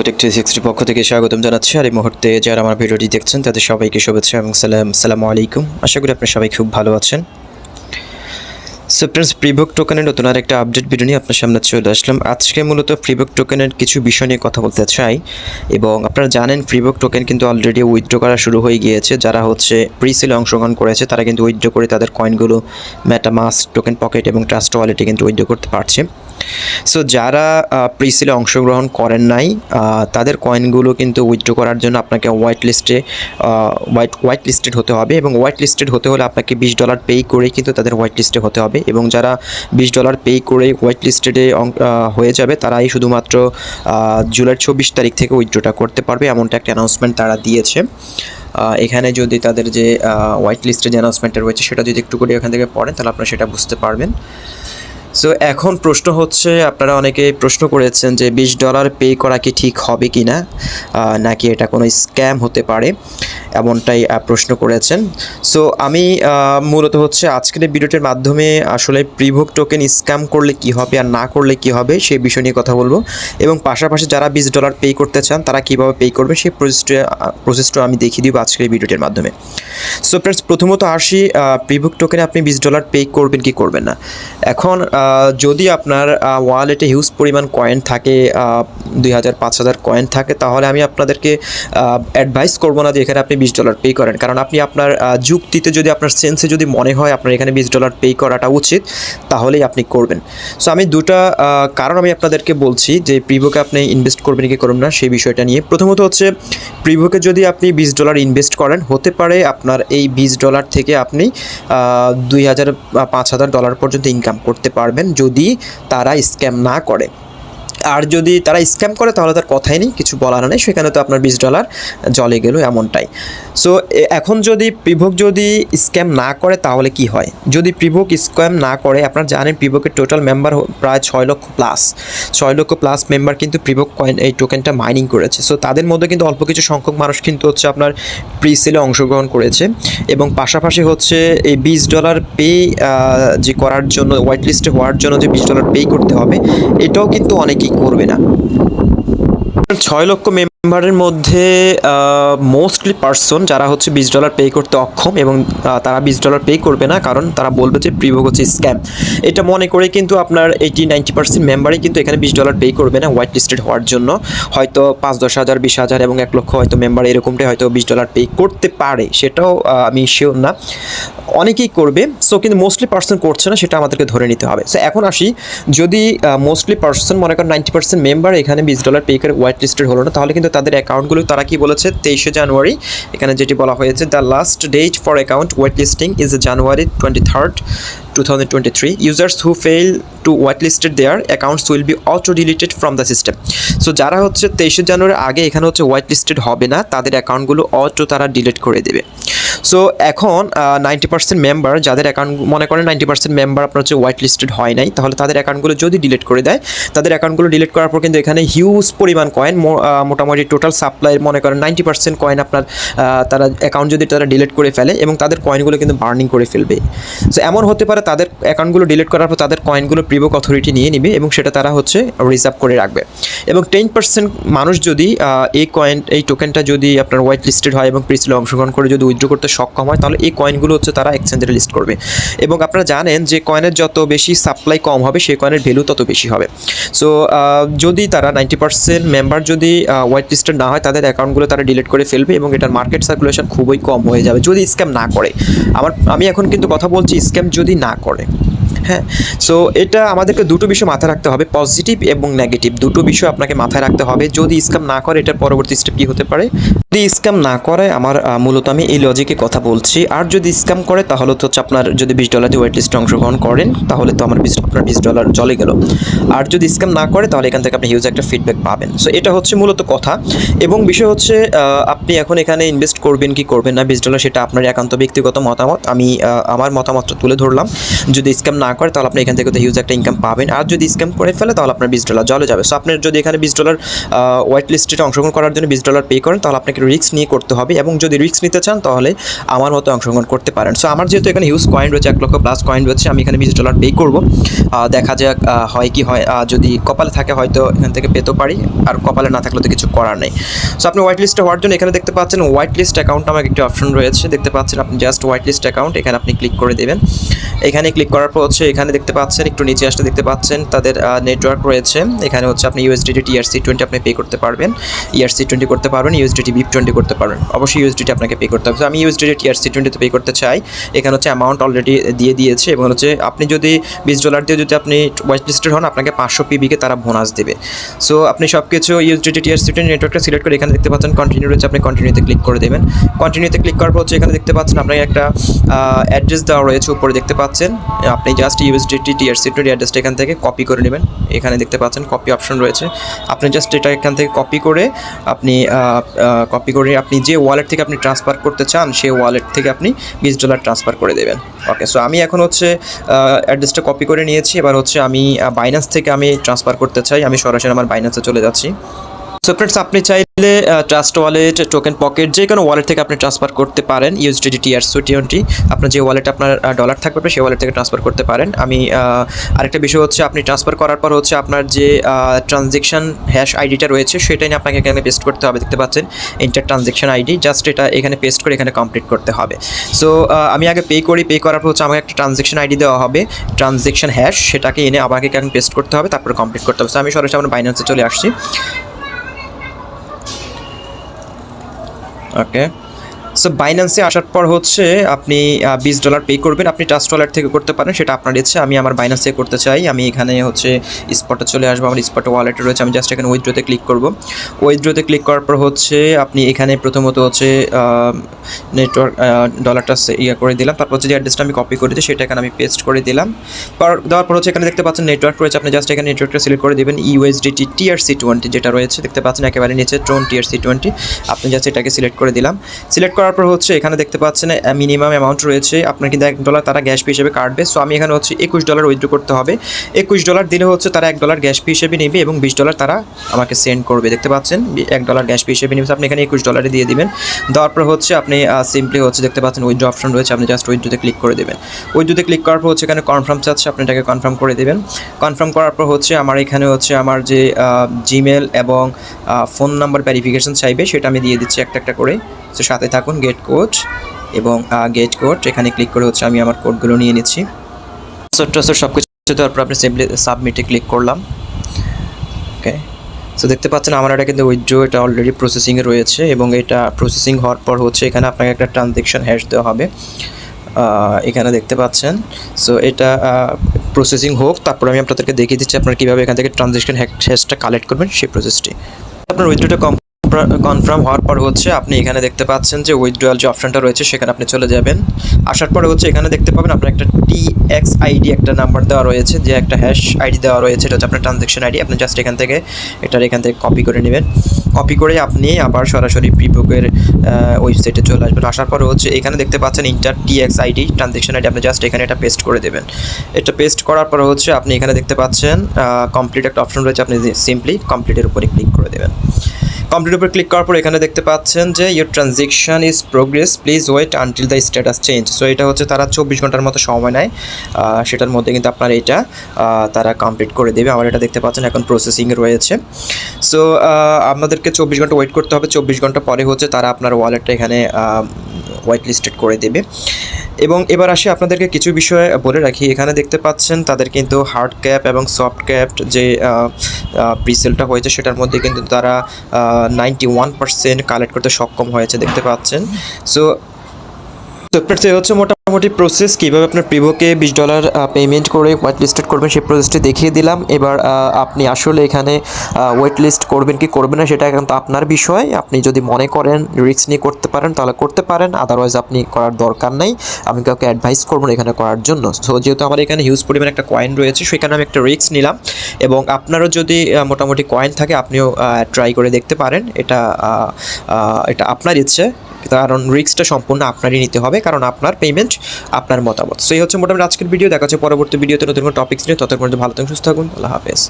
Protect 360 পক্ষ থেকে স্বাগতম জানাচ্ছি। আর এই মুহূর্তে যারা আমার ভিডিওটি দেখছেন তাদের সবাইকে শুভেচ্ছা এবং সালামু আলাইকুম। আশা করি আপনারা সবাই খুব ভালো আছেন। সো ফ্রেন্ডস, প্রিভক টোকেনের নতুন আর একটা আপডেট ভিডিও নিয়ে আপনার সামনে চলে আসলাম। আজকে মূলত প্রিভক টোকেনের কিছু বিষয় নিয়ে কথা বলতে চাই। এবং আপনারা জানেন প্রিভক টোকেন কিন্তু অলরেডি উইথড্র করা শুরু হয়ে গিয়েছে। যারা হচ্ছে প্রিসেলে অংশগ্রহণ করেছে তারা কিন্তু উইথড্র করে তাদের কয়েনগুলো মেটামাস্ক, টোকেন পকেট এবং ট্রাস্ট ওয়ালেটে কিন্তু উইথড্র করতে পারছে। সো যারা প্রিসেলে অংশগ্রহণ করেন নাই তাদের কয়েনগুলো কিন্তু উইথড্র করার জন্য আপনাকে হোয়াইট লিস্টেড হতে হবে। এবং হোয়াইট লিস্টেড হতে হলে আপনাকে $20 পে করেই কিন্তু তাদের হোয়াইট লিস্টে হতে হবে। এবং যারা $20 পে করে হোয়াইট লিস্টেডে হয়ে যাবে তারাই শুধুমাত্র জুলাই 24 তারিখ থেকে উইথড্রটা করতে পারবে, এমনটা একটা অ্যানাউন্সমেন্ট তারা দিয়েছে। এখানে যদি তাদের যে হোয়াইট লিস্টের যে অ্যানাউন্সমেন্টটা রয়েছে সেটা যদি একটু করে এখান থেকে পড়েন তাহলে আপনারা সেটা বুঝতে পারবেন। সো এখন প্রশ্ন হচ্ছে, আপনারা অনেকে প্রশ্ন করেছেন যে $20 পে করা কি ঠিক হবে কি না, নাকি এটা কোনো স্ক্যাম হতে পারে, এমনটাই প্রশ্ন করেছেন। সো আমি মূলত হচ্ছে আজকের এই ভিডিওটির মাধ্যমে আসলে প্রিভক টোকেন স্ক্যাম করলে কি হবে আর না করলে কি হবে সেই বিষয় নিয়ে কথা বলবো। এবং পাশাপাশি যারা $20 পে করতে চান তারা কীভাবে পে করবে সেই প্রসেসটা আমি দেখিয়ে দিব আজকের এই ভিডিওটির মাধ্যমে। সো ফ্রেন্ডস, প্রথমত আসি প্রিভক টোকেনে আপনি $20 পে করবেন কি করবেন না। এখন যদি আপনার ওয়ালেটে হিউজ পরিমাণ কয়েন থাকে, 2000-5000 কয়েন থাকে, তাহলে আমি আপনাদেরকে অ্যাডভাইস করবো না যে এখানে আপনি $20 পে করেন। কারণ আপনি আপনার যুক্তিতে যদি আপনার সেন্সে যদি মনে হয় আপনার এখানে $20 পে করাটা উচিত তাহলেই আপনি করবেন। সো আমি দুটা কারণ আমি আপনাদেরকে বলছি যে প্রিভোকে আপনি ইনভেস্ট করবেন কি করবেন না সেই বিষয়টা নিয়ে। প্রথমত হচ্ছে প্রিভোকে যদি আপনি $20 ইনভেস্ট করেন, হতে পারে আপনার এই $20 থেকে আপনি $2000-5000 পর্যন্ত ইনকাম করতে পারবেন যদি তারা স্ক্যাম না করে। আর যদি তারা স্ক্যাম করে তাহলে তার কথাই নেই, কিছু বলার নেই, সেখানে তো আপনার $20 জলে গেল, এমনটাই। সো এখন যদি প্রিভক যদি স্ক্যাম না করে তাহলে কি হয়? যদি প্রিভক স্ক্যাম না করে, আপনারা জানেন প্রিভকের টোটাল মেম্বার প্রায় 6 লক্ষ প্লাস মেম্বার কিন্তু প্রিভক কয়েন এই টোকেনটা মাইনিং করেছে। সো তাদের মধ্যে কিন্তু অল্প কিছু সংখ্যক মানুষ কিন্তু হচ্ছে আপনার প্রিসেলে অংশগ্রহণ করেছে। এবং পাশাপাশি হচ্ছে এই $20 পে যে করার জন্য, হোয়াইট লিস্টে হওয়ার জন্য যে $20 পে করতে হবে, এটাও কিন্তু অনেকেই করবে না। 6 লক্ষ মেম্বারের মধ্যে মোস্টলি পার্সন যারা হচ্ছে $20 পে করতে অক্ষম, এবং তারা $20 পে করবে না, কারণ তারা বলবে যে প্রিভক হচ্ছে স্ক্যাম। এটা মনে করে কিন্তু আপনার 80-90% মেম্বারই কিন্তু এখানে $20 পে করবে না হোয়াইট লিস্টেড হওয়ার জন্য। হয়তো 5-10 হাজার, 20 হাজার এবং 1 লক্ষ হয়তো মেম্বার এরকমটাই হয়তো $20 পে করতে পারে, সেটাও আমি শিওর না। অনেকেই করবে, সো কিন্তু মোস্টলি পার্সন করছে না, সেটা আমাদেরকে ধরে নিতে হবে। সো এখন আসি, যদি মোস্টলি পার্সন মনে করেন 90% মেম্বার এখানে $20 পে করে হোয়াইট লিস্টেড হলো না, তাহলে কিন্তু তাদের অ্যাকাউন্টগুলো তারা কি বলেছে, 23 জানুয়ারি এখানে যেটি বলা হয়েছে, the last date for account white listing is January 23rd, 2023. Users who fail to whitelisted their accounts will be auto deleted from the system. So যারা হচ্ছে 23 জানুয়ারির আগে এখানে হচ্ছে হোয়াইট লিস্টেড হবে না, তাদের অ্যাকাউন্টগুলো অটো তারা ডিলিট করে দেবে। সো এখন 90% মেম্বার যাদের অ্যাকাউন্ট মনে করেন 90% মেম্বার আপনার হচ্ছে হোয়াইট লিস্টেড হয় নাই, তাহলে তাদের অ্যাকাউন্টগুলো যদি ডিলিট করে দেয়, তাদের অ্যাকাউন্টগুলো ডিলিট করার পর কিন্তু এখানে হিউজ পরিমাণ কয়েন, মোটামুটি টোটাল সাপ্লাইয়ের মনে করেন 90% কয়েন আপনার তারা অ্যাকাউন্ট যদি তারা ডিলিট করে ফেলে এবং তাদের কয়েনগুলো কিন্তু বার্নিং করে ফেলবে। সো এমন হতে পারে তাদের অ্যাকাউন্টগুলো ডিলিট করার পর তাদের কয়েনগুলো প্রিভক অথরিটি নিয়ে নেবে এবং সেটা তারা হচ্ছে রিজার্ভ করে রাখবে। এবং 10% মানুষ যদি এই টোকেনটা যদি আপনার হোয়াইট লিস্টেড হয় এবং প্রিসেলে অংশগ্রহণ করে যদি উইথড্র করতে সক্ষম হয়, তাহলে এই কয়েনগুলো হচ্ছে তারা এক্সচেঞ্জে লিস্ট করবে। এবং আপনারা জানেন যে কয়েনের যত বেশি সাপ্লাই কম হবে সেই কয়েনের ভ্যালু তত বেশি হবে। সো যদি তারা 90% মেম্বার যদি হোয়াইট লিস্টেড না হয়, তাদের অ্যাকাউন্টগুলো তারা ডিলিট করে ফেলবে এবং এটার মার্কেট সার্কুলেশন খুবই কম হয়ে যাবে যদি স্ক্যাম না করে। আমি এখন কিন্তু কথা বলছি স্ক্যাম যদি না করে। হ্যাঁ, সো এটা আমাদেরকে দুটো বিষয় মাথায় রাখতে হবে, পজিটিভ এবং নেগেটিভ দুটো বিষয় আপনাকে মাথায় রাখতে হবে। যদি স্ক্যাম না করে এটার পরবর্তী স্টেপ কী হতে পারে, যদি স্ক্যাম না করে মূলত আমি এই লজিকে কথা বলছি। আর যদি স্ক্যাম করে তাহলে তো হচ্ছে আপনার যদি $20 দিয়ে হোয়াইট লিস্টে অংশগ্রহণ করেন তাহলে তো আপনার $20 চলে গেল। আর যদি স্ক্যাম না করে তাহলে এখান থেকে আপনি হিউজ একটা ফিডব্যাক পাবেন। সো এটা হচ্ছে মূলত কথা। এবং বিষয় হচ্ছে আপনি এখন এখানে ইনভেস্ট করবেন কি করবেন না $20, সেটা আপনার একান্ত ব্যক্তিগত মতামত। আমি আমার মতামতটা তুলে ধরলাম। যদি স্ক্যাম না করে তাহলে আপনি এখান থেকে তো হিউজ একটা ইনকাম পাবেন। আর যদি স্ক্যাম করে ফেলে তাহলে আপনার $20 জলে যাবে। সো আপনার যদি এখানে $20 হোয়াইট লিস্টে অংশগ্রহণ করার জন্য $20 পে করেন তাহলে আপনাকে রিস্ক নিয়ে করতে হবে, এবং যদি রিস্ক নিতে চান তাহলে আমার মতো অংশগ্রহণ করতে পারেন। সো আমার যেহেতু এখানে হিউজ কয়েন রয়েছে, 1 লক্ষ প্লাস কয়েন রয়েছে, আমি এখানে $20 পে করবো। দেখা যাক হয় কি হয়, যদি কপালে থাকে হয়তো এখান থেকে পেতে পারি, আর কপালে না থাকলে তো কিছু করার নেই। সো আপনি হোয়াইট লিস্টে হওয়ার জন্য এখানে দেখতে পাচ্ছেন হোয়াইট লিস্ট অ্যাকাউন্ট আমার একটি অপশন রয়েছে, দেখতে পাচ্ছেন আপনি জাস্ট হোয়াইট লিস্ট অ্যাকাউন্ট এখানে আপনি ক্লিক করে দেবেন। এখানে ক্লিক করার পর হচ্ছে এখানে দেখতে পাচ্ছেন একটু নিচে আসলে দেখতে পাচ্ছেন তাদের নেটওয়ার্ক রয়েছে। এখানে হচ্ছে আপনি USDT TRC20 আপনি পে করতে পারবেন, ERC20 করতে পারবেন, USDT BIP20 করতে পারবেন। অবশ্যই USDT আপনাকে পে করতে হবে। আমি USDT TRC20 তে পে করতে চাই। এখানে হচ্ছে অ্যামাউন্ট অলরেডি দিয়ে দিয়েছে, এবং হচ্ছে আপনি যদি $20 দিয়ে যদি আপনি হোয়াইট লিস্টেড হন আপনাকে 500 PB কে তারা বোনাস দেবে। সো আপনি সব কিছু USDT TRC20 নেটওয়ার্কটা সিলেক্ট করে এখানে দেখতে পাচ্ছেন কন্টিনিউ রয়েছে, আপনি কন্টিনিউতে ক্লিক করে দেবেন। কন্টিনিউতে ক্লিক করার পর হচ্ছে এখানে দেখতে পাচ্ছেন আপনাকে একটা অ্যাড্রেস দেওয়া রয়েছে উপরে দেখতে পাচ্ছেন। আপনি জাস্ট USDT TRC20 অ্যাড্রেসটা এখান থেকে কপি করে নেবেন। এখানে দেখতে পাচ্ছেন কপি অপশন রয়েছে, আপনি জাস্ট এটা এখান থেকে কপি করে আপনি যে ওয়ালেট থেকে আপনি ট্রান্সফার করতে চান সেই ওয়ালেট থেকে আপনি $20 ট্রান্সফার করে দেবেন। ওকে, সো আমি এখন হচ্ছে অ্যাড্রেসটা কপি করে নিয়েছি। এবার হচ্ছে আমি বাইন্যান্স থেকে আমি ট্রান্সফার করতে চাই, আমি সরাসরি আমার বাইন্যান্সে চলে যাচ্ছি। সো ফ্রেন্ডস, আপনি চাইলে ট্রাস্ট ওয়ালেট, টোকেন পকেট যে কোনো ওয়ালেট থেকে আপনি ট্রান্সফার করতে পারেন USDT TRC20। আপনার যে ওয়ালেট আপনার ডলার থাকবে সেই ওয়ালেট থেকে ট্রান্সফার করতে পারেন। আমি আরেকটা বিষয় হচ্ছে আপনি ট্রান্সফার করার পর হচ্ছে আপনার যে ট্রানজ্যাকশন হ্যাশ আইডিটা রয়েছে সেটাই নিয়ে আপনাকে এখানে পেস্ট করতে হবে। দেখতে পাচ্ছেন ইন্টার ট্রানজ্যাকশন আইডি, জাস্ট এটা এখানে পেস্ট করে এখানে কমপ্লিট করতে হবে। সো আমি আগে পে করার পর হচ্ছে আমাকে একটা ট্রানজ্যাকশন আইডি দেওয়া হবে, ট্রানজ্যাকশন হ্যাশ, সেটাকে এনে আমাকে এখানে পেস্ট করতে হবে, তারপরে কমপ্লিট করতে হবে। সো আমি সরাসরি আমার বাইন্যান্সে চলে আসছি। ওকে, সো বাইন্যান্সে আসার পর হচ্ছে আপনি $20 পে করবেন। আপনি ট্রাস্ট ওয়ালেট থেকে করতে পারেন, সেটা আপনার ইচ্ছে। আমি আমার বাইন্যান্সে করতে চাই। আমি এখানে হচ্ছে স্পটে চলে আসবো, আমার স্পটে ওয়ালেটে রয়েছে। আমি জাস্ট এখানে উইথড্রোতে ক্লিক করব। উইথড্রোতে ক্লিক করার পর হচ্ছে আপনি এখানে প্রথমত হচ্ছে নেটওয়ার্ক ডলারটা করে দিলাম। তারপর হচ্ছে যে অ্যাড্রেসটা আমি কপি করেছি সেটা এখানে আমি পেস্ট করে দিলাম। দেওয়ার পর হচ্ছে এখানে দেখতে পাচ্ছেন নেটওয়ার্ক রয়েছে, আপনি জাস্ট এখানে নেটওয়ার্কটা সিলেক্ট করে দেবেন। USDT TRC20 যেটা রয়েছে দেখতে পাচ্ছেন একেবারে নিচে ট্রোন TRC20, আপনি জাস্ট এটাকে সিলেক্ট করে দিলাম। সিলেক্ট করার পর হচ্ছে এখানে দেখতে পাচ্ছেন মিনিমাম অ্যামাউন্ট রয়েছে, আপনার কিন্তু $1 তারা গ্যাস ফি হিসেবে কাটবে। সো আমি এখানে হচ্ছে $21 উইথড্র করতে হবে। $21 দিলে হচ্ছে তারা $1 গ্যাস ফি হিসেবে নেবে, এবং $20 তারা আমাকে সেন্ড করবে। দেখতে পাচ্ছেন $1 গ্যাস ফি হিসেবে নেবে, আপনি এখানে $21 দিয়ে দিবেন। দেওয়ার পর হচ্ছে আপনি সিম্পলি হচ্ছে দেখতে পাচ্ছেন উইথড্র অপশন রয়েছে, আপনি জাস্ট উইথড্রোতে ক্লিক করে দেবেন। উইথড্রোতে ক্লিক করার পর হচ্ছে এখানে কনফার্ম চাচ্ছে, আপনি এটাকে কনফার্ম করে দেবেন। কনফার্ম করার পর হচ্ছে আমার এখানে হচ্ছে আমার যে জিমেল এবং ফোন নাম্বার ভেরিফিকেশন চাইবে সেটা আমি দিয়ে দিচ্ছি একটা একটা করে। তো সাথে থাকুন। গেট কোড এবং গেট কোড এখানে ক্লিক করে হচ্ছে আমি আমার কোডগুলো নিয়ে নিচ্ছি। সব কিছু দেওয়ার পর আপনি সিম্পলি সাবমিটে ক্লিক করলাম। ওকে, সো দেখতে পাচ্ছেন আমার এটা কিন্তু উইথড্র এটা অলরেডি প্রসেসিংয়ে রয়েছে, এবং এটা প্রসেসিং হওয়ার পর হচ্ছে এখানে আপনাকে একটা ট্রানজ্যাকশন হ্যাশ দেওয়া হবে, এখানে দেখতে পাচ্ছেন। সো এটা প্রসেসিং হোক, তারপর আমি আপনাদেরকে দেখিয়ে দিচ্ছি আপনারা কীভাবে এখান থেকে ট্রানজ্যাকশন হ্যাশটা কালেক্ট করবেন সেই প্রসেসটি। আপনার উইথড্রটা কনফার্ম হওয়ার পর হচ্ছে আপনি এখানে দেখতে পাচ্ছেন যে উইথড্রয়াল যে অপশনটা রয়েছে সেখানে আপনি চলে যাবেন। আসার পরে হচ্ছে এখানে দেখতে পাবেন আপনার একটা TXID একটা নাম্বার দেওয়া রয়েছে, যে একটা হ্যাশ আইডি দেওয়া রয়েছে, এটা হচ্ছে আপনার ট্রানজ্যাকশন আইডি। আপনি জাস্ট এখান থেকে কপি করে নেবেন। কপি করে আপনি আবার সরাসরি প্রিভোকের ওয়েবসাইটে চলে আসবেন। আসার পরে হচ্ছে এখানে দেখতে পাচ্ছেন ইন্টার TXID ট্রানজ্যাকশন আইডি, আপনি জাস্ট এখানে এটা পেস্ট করে দেবেন। এটা পেস্ট করার পরে হচ্ছে আপনি এখানে দেখতে পাচ্ছেন কমপ্লিট একটা অপশন রয়েছে, আপনি সিম্পলি কমপ্লিটের উপরে ক্লিক করে দেবেন। কমপ্লিট উপরে ক্লিক করার পর এখানে দেখতে পাচ্ছেন যে your transaction is progress, please wait until the status change. So এটা হচ্ছে তারা 24 ঘন্টার মতো সময় নেয়, সেটার মধ্যে কিন্তু আপনার এটা তারা কমপ্লিট করে দেবে। আমার এটা দেখতে পাচ্ছেন এখন প্রসেসিংয়ে রয়েছে। সো আপনাদেরকে 24 ঘন্টা ওয়েট করতে হবে। 24 ঘন্টা পরে হচ্ছে তারা আপনার ওয়ালেটটা এখানে হোয়াইট লিস্টেড করে দেবে। এবং এবার আসি আপনাদেরকে কিছু বিষয় বলে রাখি। এখানে দেখতে পাচ্ছেন তাদের কিন্তু হার্ড ক্যাপ এবং সফট ক্যাপ যে প্রিসেলটা হয়েছে সেটার মধ্যে কিন্তু তারা 91% কালেক্ট করতে সক্ষম হয়েছে, দেখতে পাচ্ছেন। সো হচ্ছে মোটামুটি প্রসেস কীভাবে আপনার প্রিভোকে $20 পেমেন্ট করে হোয়াইট লিস্টেড করবেন সেই প্রসেসটি দেখিয়ে দিলাম। এবার আপনি আসলে এখানে হোয়াইট লিস্ট করবেন কি করবেন না সেটা কিন্তু আপনার বিষয়। আপনি যদি মনে করেন রিস্ক নিয়ে করতে পারেন তাহলে করতে পারেন, আদারওয়াইজ আপনি করার দরকার নেই। আমি কাউকে অ্যাডভাইস করবো না এখানে করার জন্য। সো যেহেতু আমার এখানে হিউজ পরিমাণ একটা কয়েন রয়েছে সেখানে আমি একটা রিস্ক নিলাম, এবং আপনারও যদি মোটামুটি কয়েন থাকে আপনিও ট্রাই করে দেখতে পারেন। এটা আপনার ইচ্ছে, কারণ রিস্কটা সম্পূর্ণ আপনারই নিতে হবে, কারণ আপনার পেমেন্ট আপনার মতামত। সো এই হচ্ছে মোটামুটি আজকের ভিডিও। দেখা হচ্ছে পরবর্তী ভিডিওতে নতুন কোনো টপিক্স নিয়ে। ততক্ষণ পর্যন্ত ভালো থাকুন, সুস্থ থাকুন। আল্লাহ হাফেজ।